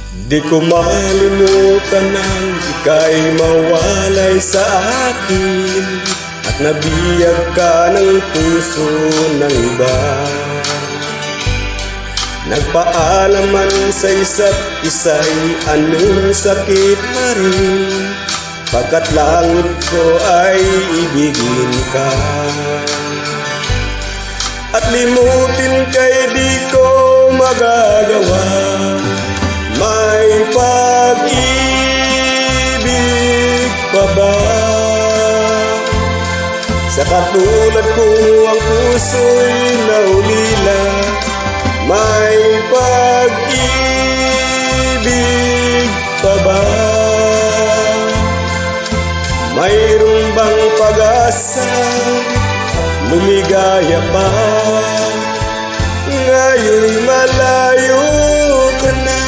Di ko malulutan nang ika'y mawalay sa akin at nabiyag ka ng puso ng iba. Nagpaalaman sa isa't isa'y anong sakit pa rin, pagkat langit ko ay ibigin ka. At limutin ka'y di ko magagawa, may pag-ibig pa ba? Sa katulad ko ang puso'y naulila, may pag-ibig pa ba? Mayroon bang pag-asa, lumigaya pa? Ngayon'y malayo